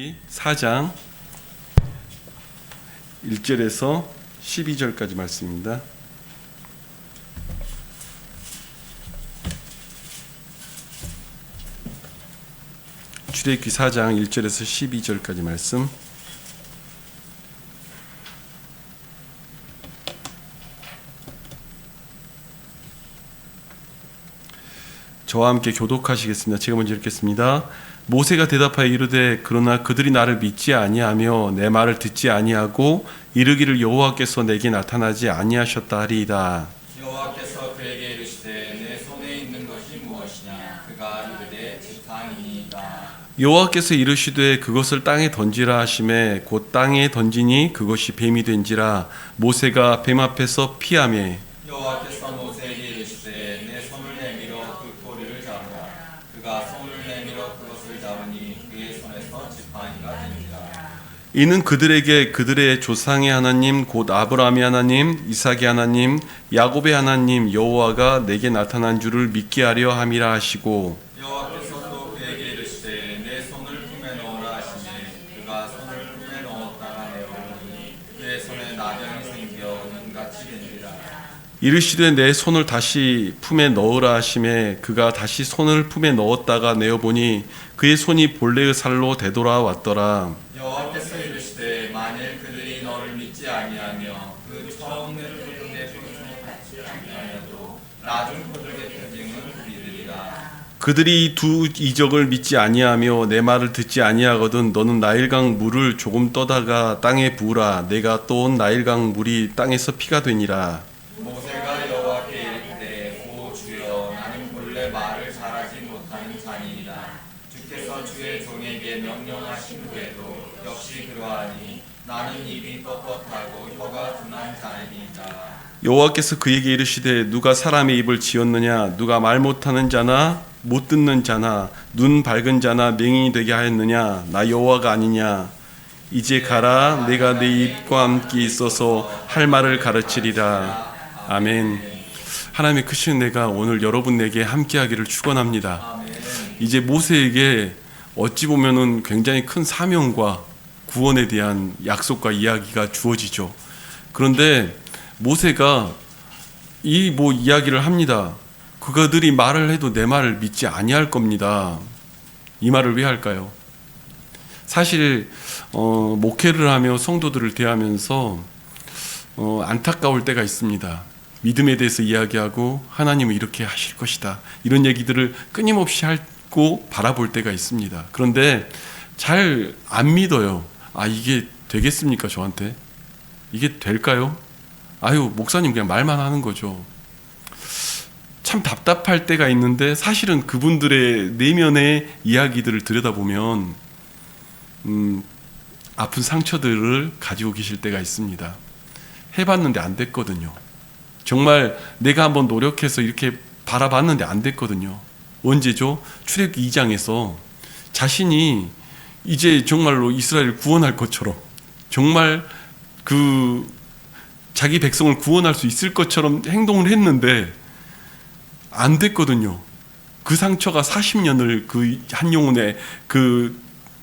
출애굽기 4장 1절에서 12절까지 말씀입니다. 출애굽기 4장 1절에서 12절까지 말씀. 저와 함께 교독하시겠습니다. 제가 먼저 읽겠습니다. 모세가 대답하여 이르되 그러나 그들이 나를 믿지 아니하며 내 말을 듣지 아니하고 이르기를 여호와께서 내게 나타나지 아니하셨다 하리이다. 여호와께서 그에게 이르시되 내 손에 있는 것이 무엇이냐? 그가 이르되 지팡이니이다. 여호와께서 이르시되 그것을 땅에 던지라 하시매 곧 땅에 던지니 그것이 뱀이 된지라. 모세가 뱀 앞에서 피하매 여호와께서 모세에게 이르시되 내 손을 내밀어 그 꼬리를 잡으라. 그가 손을 내밀어 그것을 잡으니 그의 손에서 지팡이가 되니라. 이는 그들에게 그들의 조상의 하나님 곧 아브라함의 하나님 이삭의 하나님 야곱의 하나님 여호와가 내게 나타난 줄을 믿게 하려 함이라 하시고, 여호와께서 또 그에게 이르시되 내 손을 품에 넣으라 하시매 그가 손을 품에 넣었다가 내어보니 그의 손에 나병이 생겨 눈같이 된지라. 이르시되 내 손을 다시 품에 넣으라 하시매 그가 다시 손을 품에 넣었다가 내어보니 그의 손이 본래의 살로 되돌아왔더라. 여호와께서 이르시되 만일 그들이 너를 믿지 아니하며 그 처음 내를 표징을 받지 아니하여도 나중 표적의 표징은 그리들이라. 그들이 두 이적을 믿지 아니하며 내 말을 듣지 아니하거든 너는 나일강 물을 조금 떠다가 땅에 부으라. 내가 떠온 나일강 물이 땅에서 피가 되니라. 모세가 여호와께 이르되 오 주여 나는 본래 말을 잘하지 못하는 자니이다. 주께서 주의 종에게 명령하신 후에도 역시 그러하니 나는 입이 뻣뻣하고 혀가 둔한 자니이다. 여호와께서 그에게 이르시되 누가 사람의 입을 지었느냐? 누가 말 못하는 자나 못 듣는 자나 눈 밝은 자나 맹인이 되게 하였느냐? 나 여호와가 아니냐? 이제 가라. 내가 네 입과 함께 있어서 할 말을 가르치리라. 아멘. 하나님의 크신 은혜가 오늘 여러분에게 함께하기를 축원합니다. 이제 모세에게 어찌 보면은 굉장히 큰 사명과 구원에 대한 약속과 이야기가 주어지죠. 그런데 모세가 이 이야기를 합니다. 그들이 말을 해도 내 말을 믿지 아니할 겁니다. 이 말을 왜 할까요? 사실 목회를 하며 성도들을 대하면서 안타까울 때가 있습니다. 믿음에 대해서 이야기하고 하나님은 이렇게 하실 것이다, 이런 얘기들을 끊임없이 하고 바라볼 때가 있습니다. 그런데 잘 안 믿어요. 이게 되겠습니까? 저한테 이게 될까요? 목사님 그냥 말만 하는 거죠. 참 답답할 때가 있는데 사실은 그분들의 내면의 이야기들을 들여다보면 아픈 상처들을 가지고 계실 때가 있습니다. 해봤는데 안 됐거든요. 정말 내가 한번 노력해서 이렇게 바라봤는데 안 됐거든요. 언제죠? 출애굽기 2장에서 자신이 이제 정말로 이스라엘을 구원할 것처럼, 정말 자기 백성을 구원할 수 있을 것처럼 행동을 했는데 안 됐거든요. 그 상처가 40년을 그 한 영혼의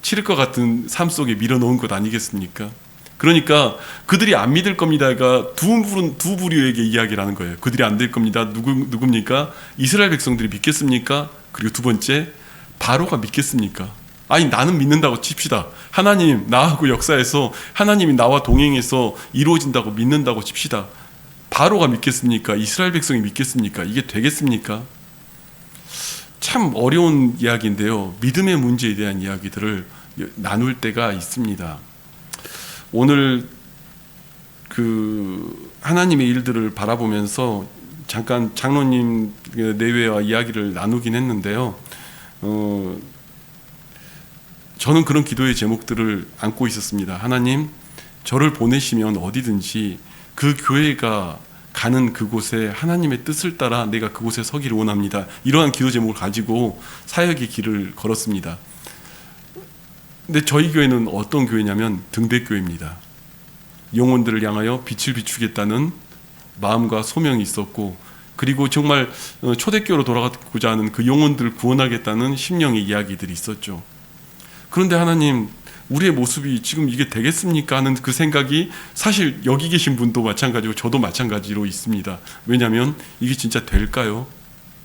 치를 것 같은 삶 속에 밀어넣은 것 아니겠습니까? 그러니까 그들이 안 믿을 겁니다가 두 부류에게 이야기를 하는 거예요. 그들이 안 될 겁니다. 누굽니까? 이스라엘 백성들이 믿겠습니까? 그리고 두 번째, 바로가 믿겠습니까? 나는 믿는다고 칩시다. 하나님 나하고 역사에서 하나님이 나와 동행해서 이루어진다고 믿는다고 칩시다. 바로가 믿겠습니까? 이스라엘 백성이 믿겠습니까? 이게 되겠습니까? 참 어려운 이야기인데요. 믿음의 문제에 대한 이야기들을 나눌 때가 있습니다. 오늘 하나님의 일들을 바라보면서 잠깐 장로님 내외와 이야기를 나누긴 했는데요. 저는 그런 기도의 제목들을 안고 있었습니다. 하나님, 저를 보내시면 어디든지 그 교회가 가는 그곳에 하나님의 뜻을 따라 내가 그곳에 서기를 원합니다. 이러한 기도 제목을 가지고 사역의 길을 걸었습니다. 근데 저희 교회는 어떤 교회냐면 등대교회입니다. 영혼들을 향하여 빛을 비추겠다는 마음과 소명이 있었고, 그리고 정말 초대교회로 돌아가고자 하는 그 영혼들을 구원하겠다는 심령의 이야기들이 있었죠. 그런데 하나님, 우리의 모습이 지금 이게 되겠습니까 하는 그 생각이 사실 여기 계신 분도 마찬가지고 저도 마찬가지로 있습니다. 왜냐하면 이게 진짜 될까요?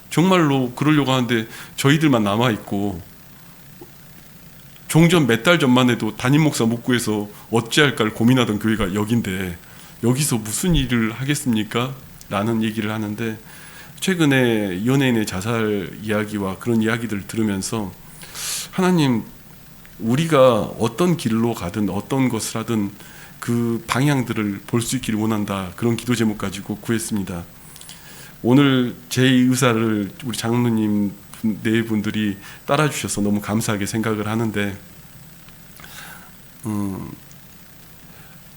정말로 그러려고 하는데 저희들만 남아있고, 종전 몇 달 전만 해도 담임 목사 못 구해서 어찌할까를 고민하던 교회가 여긴데 여기서 무슨 일을 하겠습니까? 라는 얘기를 하는데, 최근에 연예인의 자살 이야기와 그런 이야기들을 들으면서 하나님, 우리가 어떤 길로 가든 어떤 것을 하든 그 방향들을 볼 수 있기를 원한다. 그런 기도 제목 가지고 구했습니다. 오늘 제 의사를 우리 장로님 네 분들이 따라주셔서 너무 감사하게 생각을 하는데,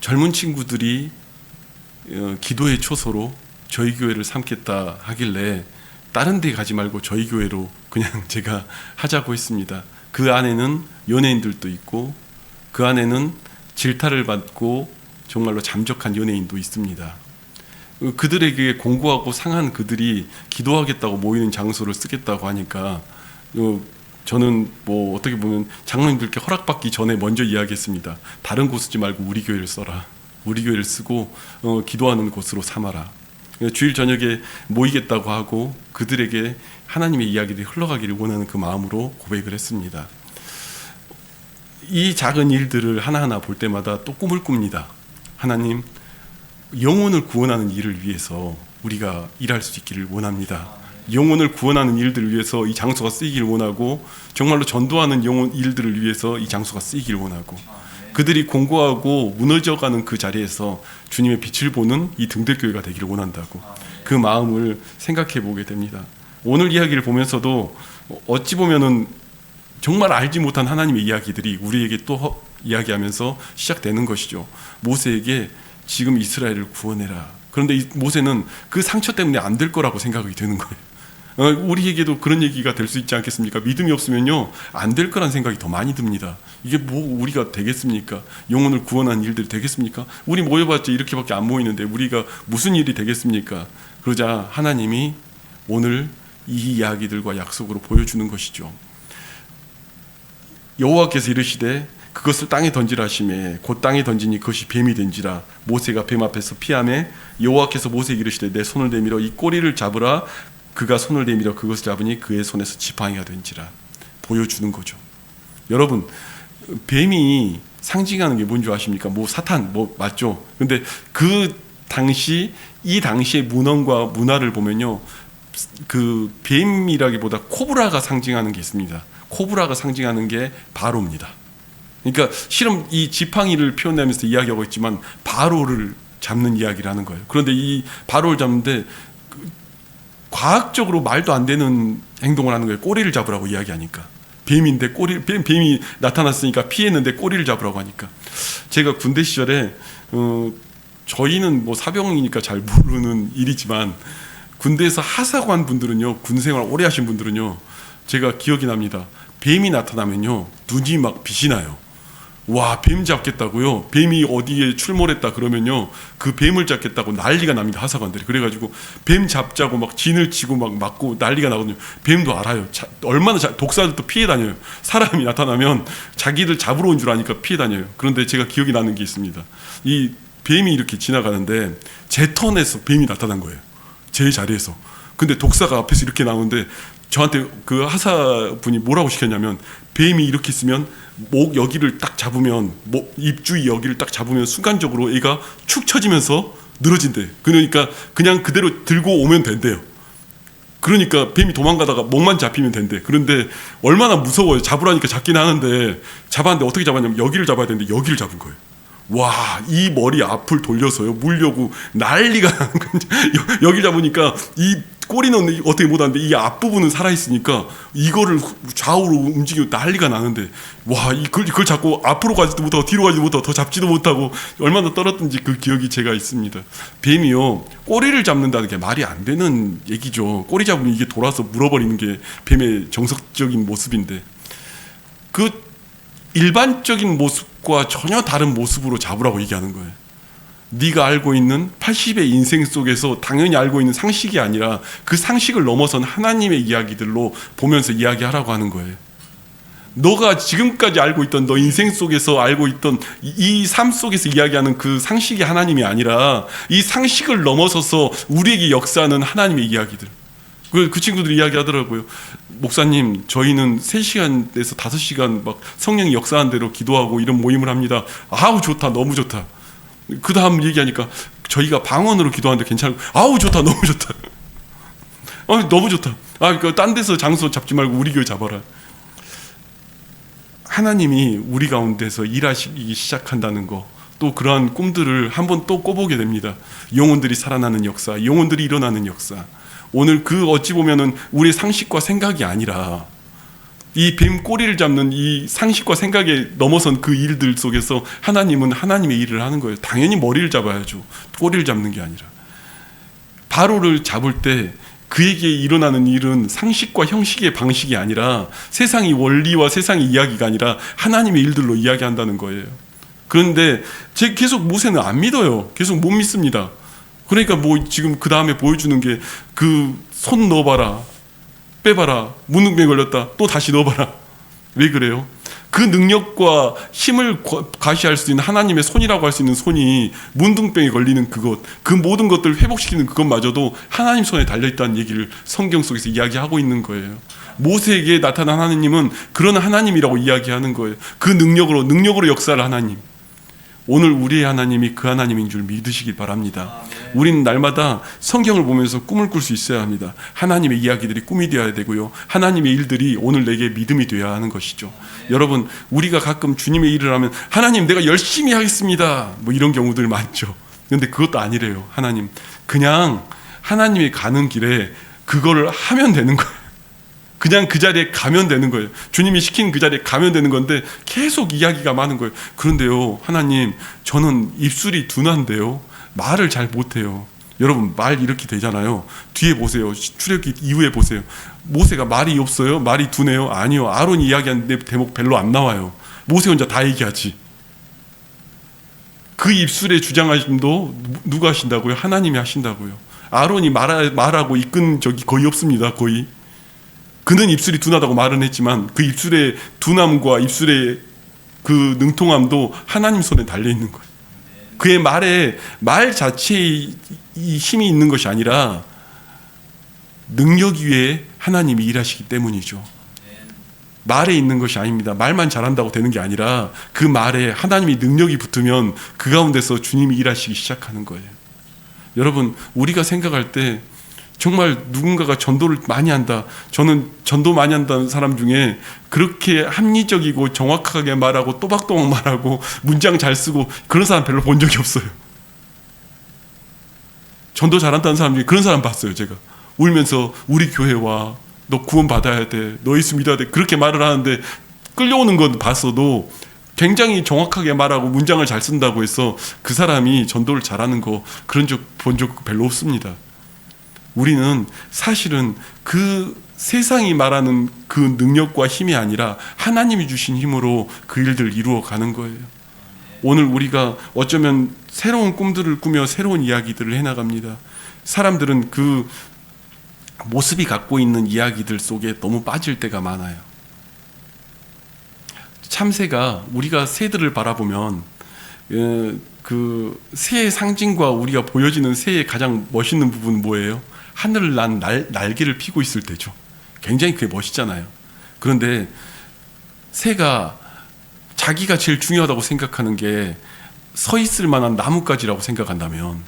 젊은 친구들이 기도의 초소로 저희 교회를 삼겠다 하길래 다른 데 가지 말고 저희 교회로 그냥 제가 하자고 했습니다. 그 안에는 연예인들도 있고 그 안에는 질타를 받고 정말로 잠적한 연예인도 있습니다. 그들에게 공고하고 상한 그들이 기도하겠다고 모이는 장소를 쓰겠다고 하니까 저는 뭐 어떻게 보면 장로님들께 허락받기 전에 먼저 이야기했습니다. 다른 곳 쓰지 말고 우리 교회를 써라. 우리 교회를 쓰고 기도하는 곳으로 삼아라. 주일 저녁에 모이겠다고 하고 그들에게 하나님의 이야기들이 흘러가기를 원하는 그 마음으로 고백을 했습니다. 이 작은 일들을 하나하나 볼 때마다 또 꿈을 꿉니다. 하나님, 영혼을 구원하는 일을 위해서 우리가 일할 수 있기를 원합니다. 영혼을 구원하는 일들을 위해서 이 장소가 쓰이기를 원하고, 정말로 전도하는 영혼 일들을 위해서 이 장소가 쓰이기를 원하고, 그들이 공고하고 무너져가는 그 자리에서 주님의 빛을 보는 이 등대교회가 되기를 원한다고 그 마음을 생각해 보게 됩니다. 오늘 이야기를 보면서도 어찌 보면은 정말 알지 못한 하나님의 이야기들이 우리에게 또 이야기하면서 시작되는 것이죠. 모세에게 지금 이스라엘을 구원해라. 그런데 모세는 그 상처 때문에 안 될 거라고 생각이 되는 거예요. 우리에게도 그런 얘기가 될 수 있지 않겠습니까? 믿음이 없으면요 안 될 거란 생각이 더 많이 듭니다. 이게 뭐 우리가 되겠습니까? 영혼을 구원하는 일들이 되겠습니까? 우리 모여봤자 이렇게밖에 안 모이는데 우리가 무슨 일이 되겠습니까? 그러자 하나님이 오늘 이 이야기들과 약속으로 보여주는 것이죠. 여호와께서 이르시되 그것을 땅에 던지라 하시매 곧 땅에 던지니 그것이 뱀이 된지라. 모세가 뱀 앞에서 피하매 여호와께서 모세에게 이르시되 내 손을 내밀어 이 꼬리를 잡으라. 그가 손을 내밀어 그것을 잡으니 그의 손에서 지팡이가 된지라. 보여주는 거죠. 여러분, 뱀이 상징하는 게 뭔지 아십니까? 뭐 사탄, 뭐 맞죠? 근데 그 당시 이 당시의 문헌과 문화를 보면요, 그 뱀이라기보다 코브라가 상징하는 게 있습니다. 코브라가 상징하는 게 바로입니다. 그러니까 실은 이 지팡이를 표현하면서 이야기하고 있지만 바로를 잡는 이야기를 하는 거예요. 그런데 이 바로를 잡는데 과학적으로 말도 안 되는 행동을 하는 거예요. 꼬리를 잡으라고 이야기하니까. 뱀인데 뱀이 나타났으니까 피했는데 꼬리를 잡으라고 하니까. 제가 군대 시절에 저희는 뭐 사병이니까 잘 모르는 일이지만 군대에서 하사관 분들은요, 군 생활 오래 하신 분들은요, 제가 기억이 납니다. 뱀이 나타나면요 눈이 막 빛이 나요. 와, 뱀 잡겠다고요? 뱀이 어디에 출몰했다 그러면요 그 뱀을 잡겠다고 난리가 납니다. 하사관들이. 그래가지고 뱀 잡자고 막 진을 치고 막 맞고 난리가 나거든요. 뱀도 알아요. 얼마나 독사들도 피해 다녀요. 사람이 나타나면 자기들 잡으러 온 줄 아니까 피해 다녀요. 그런데 제가 기억이 나는 게 있습니다. 이 뱀이 이렇게 지나가는데 제 턴에서 뱀이 나타난 거예요. 제 자리에서. 근데 독사가 앞에서 이렇게 나오는데 저한테 그 하사분이 뭐라고 시켰냐면, 뱀이 이렇게 있으면 목 여기를 딱 잡으면, 입 주위 여기를 딱 잡으면 순간적으로 얘가 축 처지면서 늘어진대. 그러니까 그냥 그대로 들고 오면 된대요. 그러니까 뱀이 도망가다가 목만 잡히면 된대. 그런데 얼마나 무서워요. 잡으라니까 잡긴 하는데, 잡았는데 어떻게 잡았냐면 여기를 잡아야 되는데 여기를 잡은 거예요. 와, 이 머리 앞을 돌려서요 물려고 난리가 여기 잡으니까 이 꼬리는 어떻게 못하는데 이 앞부분은 살아있으니까 이거를 좌우로 움직이고 난리가 나는데, 와, 그걸 잡고 앞으로 가지도 못하고 뒤로 가지도 못하고 더 잡지도 못하고 얼마나 떨었던지 그 기억이 제가 있습니다. 뱀이요 꼬리를 잡는다는 게 말이 안 되는 얘기죠. 꼬리 잡으면 이게 돌아서 물어버리는 게 뱀의 정석적인 모습인데, 그 일반적인 모습과 전혀 다른 모습으로 잡으라고 얘기하는 거예요. 네가 알고 있는 80의 인생 속에서 당연히 알고 있는 상식이 아니라 그 상식을 넘어선 하나님의 이야기들로 보면서 이야기하라고 하는 거예요. 너가 지금까지 알고 있던 너 인생 속에서 알고 있던 이 삶 속에서 이야기하는 그 상식이 하나님이 아니라 이 상식을 넘어서서 우리에게 역사하는 하나님의 이야기들. 그 친구들이 이야기하더라고요. 목사님, 저희는 3시간에서 5시간 막 성령이 역사한 대로 기도하고 이런 모임을 합니다. 아우 좋다, 너무 좋다. 그 다음 얘기하니까 저희가 방언으로 기도하는데 괜찮고, 아우 좋다, 너무 좋다. 너무 좋다. 그러니까 딴 데서 장소 잡지 말고 우리 교회 잡아라. 하나님이 우리 가운데서 일하시기 시작한다는 거, 또 그러한 꿈들을 한번 또 꿔보게 됩니다. 영혼들이 살아나는 역사, 영혼들이 일어나는 역사. 오늘 그 어찌 보면은 우리의 상식과 생각이 아니라 이 뱀 꼬리를 잡는 이 상식과 생각에 넘어선 그 일들 속에서 하나님은 하나님의 일을 하는 거예요. 당연히 머리를 잡아야죠. 꼬리를 잡는 게 아니라. 바로를 잡을 때 그에게 일어나는 일은 상식과 형식의 방식이 아니라 세상의 원리와 세상의 이야기가 아니라 하나님의 일들로 이야기한다는 거예요. 그런데 계속 모세는 안 믿어요. 계속 못 믿습니다. 그러니까 뭐 지금 그 다음에 보여주는 게 그 손 넣어봐라, 빼봐라, 문둥병 걸렸다, 또 다시 넣어봐라. 왜 그래요? 그 능력과 힘을 과시할 수 있는 하나님의 손이라고 할 수 있는 손이 문둥병에 걸리는 그것, 그 모든 것들을 회복시키는 그것마저도 하나님 손에 달려있다는 얘기를 성경 속에서 이야기하고 있는 거예요. 모세에게 나타난 하나님은 그런 하나님이라고 이야기하는 거예요. 그 능력으로 역사할 하나님. 오늘 우리의 하나님이 그 하나님인 줄 믿으시길 바랍니다. 우리는 날마다 성경을 보면서 꿈을 꿀 수 있어야 합니다. 하나님의 이야기들이 꿈이 되어야 되고요. 하나님의 일들이 오늘 내게 믿음이 되어야 하는 것이죠. 여러분, 우리가 가끔 주님의 일을 하면 하나님 내가 열심히 하겠습니다, 뭐 이런 경우들 많죠. 그런데 그것도 아니래요. 하나님 그냥 하나님이 가는 길에 그거를 하면 되는 거예요. 그냥 그 자리에 가면 되는 거예요. 주님이 시킨 그 자리에 가면 되는 건데 계속 이야기가 많은 거예요. 그런데요, 하나님 저는 입술이 둔한데요, 말을 잘 못해요. 여러분, 말 이렇게 되잖아요. 뒤에 보세요. 출애굽기 이후에 보세요. 모세가 말이 없어요? 말이 둔해요? 아니요. 아론이 이야기하는데 대목 별로 안 나와요. 모세 혼자 다 얘기하지. 그 입술의 주장하심도 누가 하신다고요? 하나님이 하신다고요. 아론이 말하고 이끈 적이 거의 없습니다. 거의. 그는 입술이 둔하다고 말은 했지만 그 입술의 둔함과 입술의 그 능통함도 하나님 손에 달려있는 거예요. 그의 말 자체에 이 힘이 있는 것이 아니라 능력 위에 하나님이 일하시기 때문이죠. 말에 있는 것이 아닙니다. 말만 잘한다고 되는 게 아니라 그 말에 하나님이 능력이 붙으면 그 가운데서 주님이 일하시기 시작하는 거예요. 여러분, 우리가 생각할 때 정말 누군가가 전도를 많이 한다. 저는 전도 많이 한다는 사람 중에 그렇게 합리적이고 정확하게 말하고 또박또박 말하고 문장 잘 쓰고 그런 사람 별로 본 적이 없어요. 전도 잘한다는 사람 중에 그런 사람 봤어요. 제가 울면서 우리 교회 와, 너 구원 받아야 돼, 너 예수 믿어야 돼, 그렇게 말을 하는데 끌려오는 건 봤어도 굉장히 정확하게 말하고 문장을 잘 쓴다고 해서 그 사람이 전도를 잘하는 거 그런 적 본 적 별로 없습니다. 우리는 사실은 그 세상이 말하는 그 능력과 힘이 아니라 하나님이 주신 힘으로 그 일들을 이루어 가는 거예요. 오늘 우리가 어쩌면 새로운 꿈들을 꾸며 새로운 이야기들을 해나갑니다. 사람들은 그 모습이 갖고 있는 이야기들 속에 너무 빠질 때가 많아요. 참새가, 우리가 새들을 바라보면 그 새의 상징과 우리가 보여지는 새의 가장 멋있는 부분은 뭐예요? 하늘을 난 날개를 피고 있을 때죠. 굉장히 그게 멋있잖아요. 그런데 새가 자기가 제일 중요하다고 생각하는 게 서 있을 만한 나뭇가지라고 생각한다면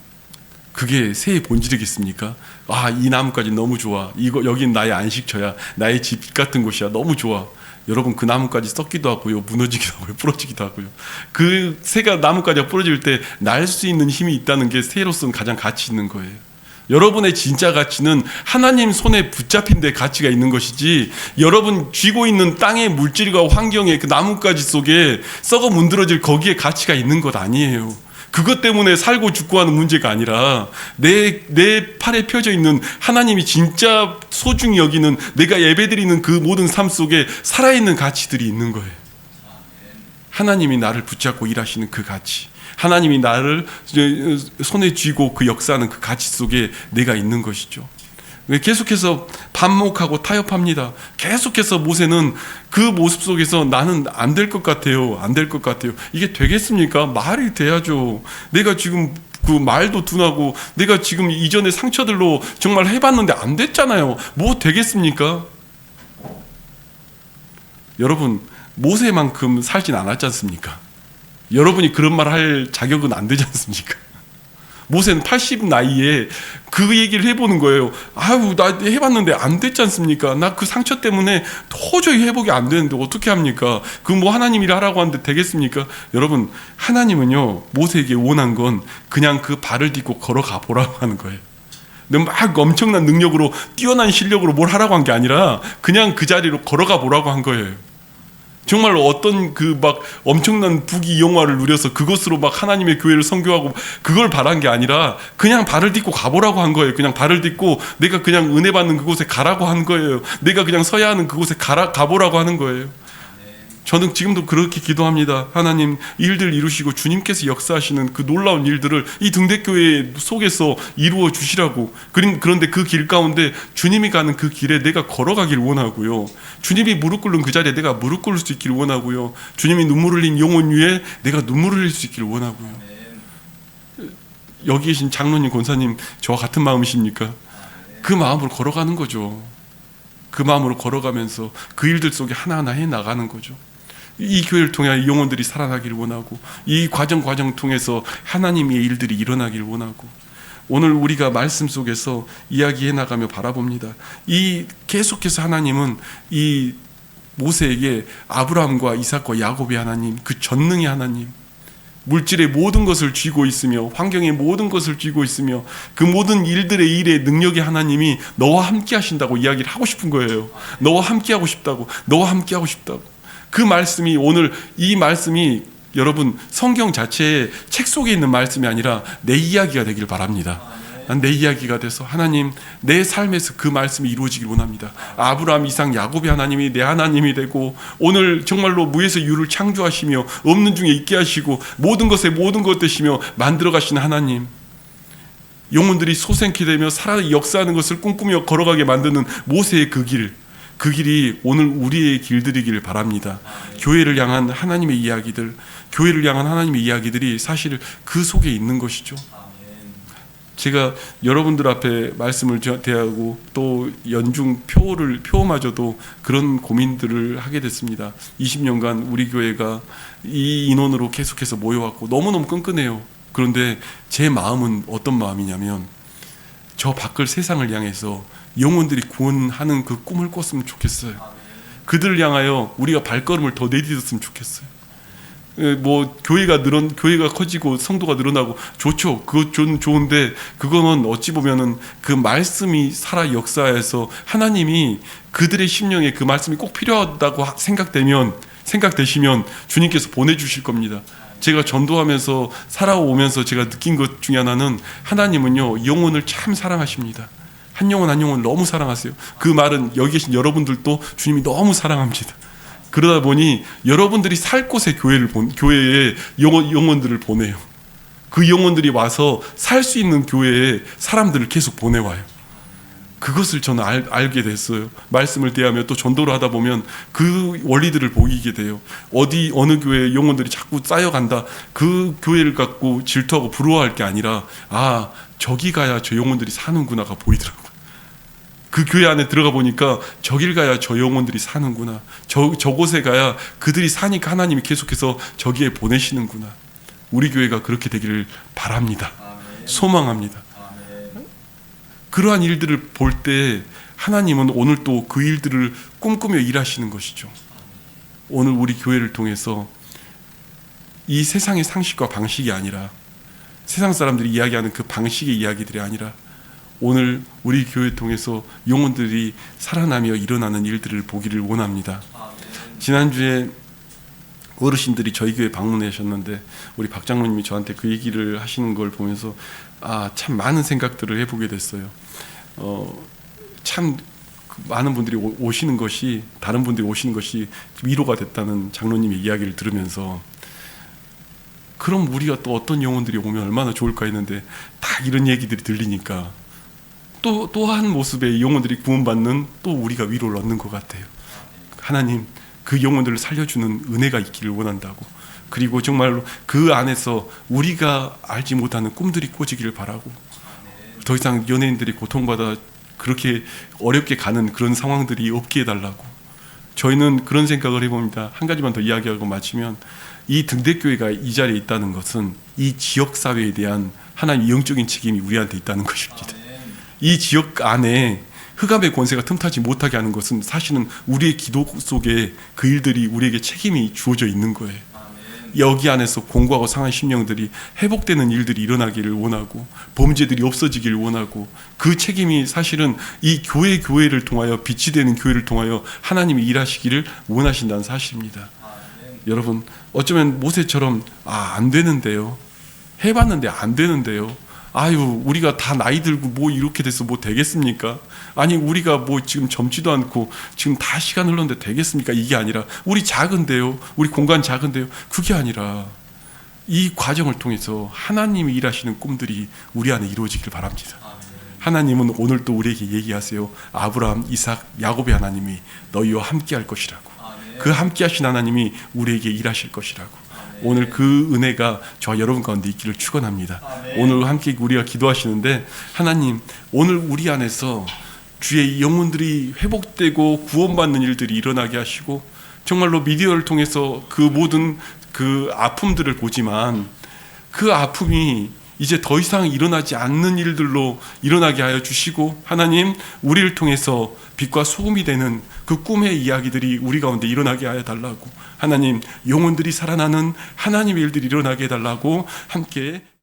그게 새의 본질이겠습니까? 아, 이 나뭇가지 너무 좋아. 여긴 나의 안식처야. 나의 집 같은 곳이야. 너무 좋아. 여러분, 그 나뭇가지 썩기도 하고요, 무너지기도 하고요, 부러지기도 하고요. 그 새가 나뭇가지가 부러질 때 날 수 있는 힘이 있다는 게 새로서는 가장 가치 있는 거예요. 여러분의 진짜 가치는 하나님 손에 붙잡힌 데 가치가 있는 것이지, 여러분 쥐고 있는 땅의 물질과 환경의 그 나뭇가지 속에 썩어 문드러질 거기에 가치가 있는 것 아니에요. 그것 때문에 살고 죽고 하는 문제가 아니라 내 팔에 펴져 있는 하나님이 진짜 소중히 여기는, 내가 예배드리는 그 모든 삶 속에 살아있는 가치들이 있는 거예요. 하나님이 나를 붙잡고 일하시는 그 가치, 하나님이 나를 손에 쥐고 그 역사하는 그 가치 속에 내가 있는 것이죠. 계속해서 반목하고 타협합니다. 계속해서 모세는 그 모습 속에서 나는 안 될 것 같아요. 안 될 것 같아요. 이게 되겠습니까? 말이 돼야죠. 내가 지금 그 말도 둔하고 내가 지금 이전에 상처들로 정말 해봤는데 안 됐잖아요. 뭐 되겠습니까? 여러분, 모세만큼 살진 않았지 않습니까? 여러분이 그런 말 할 자격은 안 되지 않습니까? 모세는 80 나이에 그 얘기를 해보는 거예요. 아유, 나 해봤는데 안 됐지 않습니까? 나 그 상처 때문에 도저히 회복이 안 되는데 어떻게 합니까? 그 뭐 하나님 일 하라고 하는데 되겠습니까? 여러분, 하나님은요, 모세에게 원한 건 그냥 그 발을 딛고 걸어가 보라고 하는 거예요. 막 엄청난 능력으로, 뛰어난 실력으로 뭘 하라고 한 게 아니라 그냥 그 자리로 걸어가 보라고 한 거예요. 정말로 어떤 그 막 엄청난 부귀영화를 누려서 그것으로 막 하나님의 교회를 선교하고 그걸 바란 게 아니라 그냥 발을 딛고 가보라고 한 거예요. 그냥 발을 딛고 내가 그냥 은혜 받는 그곳에 가라고 한 거예요. 내가 그냥 서야 하는 그곳에 가보라고 하는 거예요. 저는 지금도 그렇게 기도합니다. 하나님, 일들 이루시고 주님께서 역사하시는 그 놀라운 일들을 이 등대교회 속에서 이루어 주시라고. 그런데 그 길 가운데 주님이 가는 그 길에 내가 걸어가길 원하고요. 주님이 무릎 꿇는 그 자리에 내가 무릎 꿇을 수 있길 원하고요. 주님이 눈물 흘린 영혼 위에 내가 눈물 흘릴 수 있길 원하고요. 여기 계신 장로님, 권사님, 저와 같은 마음이십니까? 그 마음으로 걸어가는 거죠. 그 마음으로 걸어가면서 그 일들 속에 하나하나 해나가는 거죠. 이 교회를 통해 영혼들이 살아나기를 원하고, 이 과정 통해서 하나님의 일들이 일어나기를 원하고, 오늘 우리가 말씀 속에서 이야기해 나가며 바라봅니다. 이 계속해서 하나님은 이 모세에게 아브라함과 이삭과 야곱의 하나님, 그 전능의 하나님, 물질의 모든 것을 쥐고 있으며 환경의 모든 것을 쥐고 있으며 그 모든 일들의 일에 능력의 하나님이 너와 함께 하신다고 이야기를 하고 싶은 거예요. 너와 함께 하고 싶다고, 너와 함께 하고 싶다고. 그 말씀이, 오늘 이 말씀이 여러분 성경 자체의 책 속에 있는 말씀이 아니라 내 이야기가 되길 바랍니다. 난 내 이야기가 돼서 하나님, 내 삶에서 그 말씀이 이루어지길 원합니다. 아브라함, 이삭, 야곱의 하나님이 내 하나님이 되고, 오늘 정말로 무에서 유를 창조하시며 없는 중에 있게 하시고 모든 것에 모든 것 되시며 만들어 가시는 하나님, 영혼들이 소생케 되며 살아 역사하는 것을 꿈꾸며 걸어가게 만드는 모세의 그 길이 오늘 우리의 길들이기를 바랍니다. 교회를 향한 하나님의 이야기들, 교회를 향한 하나님의 이야기들이 사실 그 속에 있는 것이죠. 제가 여러분들 앞에 말씀을 대하고 또 연중 표마저도 그런 고민들을 하게 됐습니다. 20년간 우리 교회가 이 인원으로 계속해서 모여왔고 너무너무 끈끈해요. 그런데 제 마음은 어떤 마음이냐면, 저 밖을 세상을 향해서 영혼들이 구원하는 그 꿈을 꿨으면 좋겠어요. 그들을 향하여 우리가 발걸음을 더 내딛었으면 좋겠어요. 뭐 교회가 커지고 성도가 늘어나고 좋죠. 그것 좋은데 그거는 어찌 보면은 그 말씀이 살아 역사해서 하나님이 그들의 심령에 그 말씀이 꼭 필요하다고 생각되시면 주님께서 보내주실 겁니다. 제가 전도하면서 살아오면서 제가 느낀 것 중에 하나는, 하나님은요 영혼을 참 사랑하십니다. 한 영혼 한 영혼 너무 사랑하세요. 그 말은 여기 계신 여러분들도 주님이 너무 사랑합니다. 그러다 보니 여러분들이 살 곳에 교회에 영혼들을 보내요. 그 영혼들이 와서 살 수 있는 교회에 사람들을 계속 보내와요. 그것을 저는 알게 됐어요. 말씀을 대하며 또 전도를 하다 보면 그 원리들을 보이게 돼요. 어느 교회에 영혼들이 자꾸 쌓여간다, 그 교회를 갖고 질투하고 부러워할 게 아니라, 아, 저기 가야 저 영혼들이 사는구나가 보이더라고요. 그 교회 안에 들어가 보니까 저길 가야 저 영혼들이 사는구나, 저곳에 가야 그들이 사니까 하나님이 계속해서 저기에 보내시는구나. 우리 교회가 그렇게 되기를 바랍니다. 소망합니다. 그러한 일들을 볼 때 하나님은 오늘 또 그 일들을 꿈꾸며 일하시는 것이죠. 오늘 우리 교회를 통해서 이 세상의 상식과 방식이 아니라, 세상 사람들이 이야기하는 그 방식의 이야기들이 아니라, 오늘 우리 교회를 통해서 영혼들이 살아나며 일어나는 일들을 보기를 원합니다. 지난주에 어르신들이 저희 교회 방문해 하셨는데 우리 박 장로님이 저한테 그 얘기를 하시는 걸 보면서 참 많은 생각들을 해보게 됐어요. 참 많은 분들이 오시는 것이, 다른 분들이 오시는 것이 위로가 됐다는 장로님의 이야기를 들으면서, 그럼 우리가 또 어떤 영혼들이 오면 얼마나 좋을까 했는데 다 이런 얘기들이 들리니까 또 한 모습의 영혼들이 구원받는 또 우리가 위로를 얻는 것 같아요. 하나님 그 영혼들을 살려주는 은혜가 있기를 원한다고. 그리고 정말로 그 안에서 우리가 알지 못하는 꿈들이 꿔지기를 바라고, 더 이상 연예인들이 고통받아 그렇게 어렵게 가는 그런 상황들이 없게 해달라고. 저희는 그런 생각을 해봅니다. 한 가지만 더 이야기하고 마치면, 이 등대교회가 이 자리에 있다는 것은 이 지역사회에 대한 하나님의 영적인 책임이 우리한테 있다는 것입니다. 이 지역 안에 흑암의 권세가 틈타지 못하게 하는 것은 사실은 우리의 기도 속에 그 일들이 우리에게 책임이 주어져 있는 거예요. 여기 안에서 공고하고 상한 심령들이 회복되는 일들이 일어나기를 원하고, 범죄들이 없어지기를 원하고, 그 책임이 사실은 이 교회를 통하여, 빛이 되는 교회를 통하여 하나님이 일하시기를 원하신다는 사실입니다. 여러분, 어쩌면 모세처럼 안 되는데요, 해봤는데 안 되는데요, 아유 우리가 다 나이 들고 뭐 이렇게 돼서 뭐 되겠습니까? 아니 우리가 뭐 지금 젊지도 않고 지금 다 시간 흘렀는데 되겠습니까? 이게 아니라, 우리 작은데요, 우리 공간 작은데요, 그게 아니라 이 과정을 통해서 하나님이 일하시는 꿈들이 우리 안에 이루어지길 바랍니다. 하나님은 오늘 또 우리에게 얘기하세요. 아브라함, 이삭, 야곱의 하나님이 너희와 함께 할 것이라고. 그 함께 하신 하나님이 우리에게 일하실 것이라고. 오늘 그 은혜가 저와 여러분 가운데 있기를 축원합니다. 오늘 함께 우리가 기도하시는데, 하나님 오늘 우리 안에서 주의 영혼들이 회복되고 구원받는 일들이 일어나게 하시고, 정말로 미디어를 통해서 그 모든 그 아픔들을 보지만 그 아픔이 이제 더 이상 일어나지 않는 일들로 일어나게 하여 주시고, 하나님 우리를 통해서 빛과 소금이 되는 그 꿈의 이야기들이 우리 가운데 일어나게 하여 달라고, 하나님 영혼들이 살아나는 하나님의 일들이 일어나게 해달라고 함께